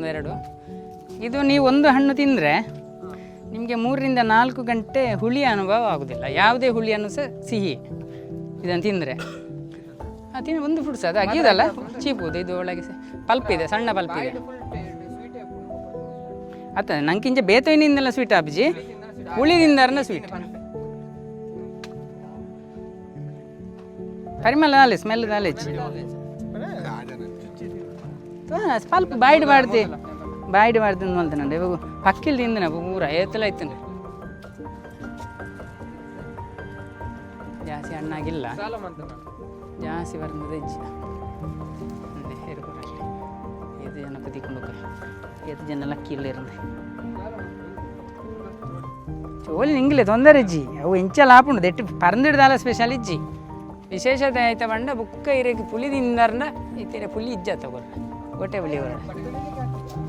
ಒಂದೆರಡು. ಇದು ನೀವು ಒಂದು ಹಣ್ಣು ತಿಂದರೆ ನಿಮಗೆ 3 ರಿಂದ 4 ಗಂಟೆ ಹುಳಿ ಅನುಭವ ಆಗೋದಿಲ್ಲ. ಯಾವುದೇ ಹುಳಿಯನ್ನು ಸಹ ಸಿಹಿ ಇದನ್ನು ತಿಂದರೆ ತಿಂದು ಒಂದು ಫ್ರೂಟ್ಸ್ ಅದು ಅಗಿಯೋದಲ್ಲ, ಚೀಪುದು. ಇದು ಒಳಗೆ ಪಲ್ಪ್ ಇದೆ, ಸಣ್ಣ ಪಲ್ಪ್ ಇದೆ. ಅತ್ತ ನಂಗಿಂಚ ಬೇತೋಯಿನಿಂದೆಲ್ಲ ಸ್ವೀಟ್ ಆಪಿಜಿ, ಹುಳಿದಿಂದಾರನ ಸ್ವೀಟ್. ಪರಿಮಳ ನಾಲೆ ಸ್ಮೆಲ್ ನಾಲೆಜ್ ಪಲ್ಪ್ ಬಾಯ್ಡ್ ಮಾಡ್ತಿ ಅಂತಂದ್ರೆ ಇವಾಗ ಪಕ್ಕಿಲ್ ತಿಂದನ ಪೂರ ಏತಲ ಐತನ ಜಾಸ್ತಿ ಹಣ್ಣಾಗಿಲ್ಲ, ಜಾಸ್ತಿ ಬರ್ತದೆ ಹೆಜ್ಜೆ ಹೇರ್ಕೊಡಲ್ಲಿ ಏದು ಜನ ಕುದಿಕೊಂಡು ಏತು ಜನ ಲಕ್ಕಿ ಇಲ್ಲ ಇರಂದೆ ಚೋಲಿ ನಿಂಗಿಲ್ಲ ತೊಂದರೆ ಇಜ್ಜಿ ಅವು ಇಂಚಲ್ಲ ಹಾಪುಂಡು ದೆಟ್ಟು ಪರಂದಿಡ್ದಾಲ ಸ್ಪೆಷಲ್ ಇಜ್ಜಿ ವಿಶೇಷತೆ ಆಯ್ತಾ ಬಂಡ ಬುಕ್ಕ ಇರಕ್ಕೆ ಪುಲಿ ತಿಂದಾರ್ನ ಇತ್ತೀರ ಪುಲಿ ಇಜ್ಜ ತಗೊಳ್ಳ ಗೊಟ್ಟೆ ಪುಲಿ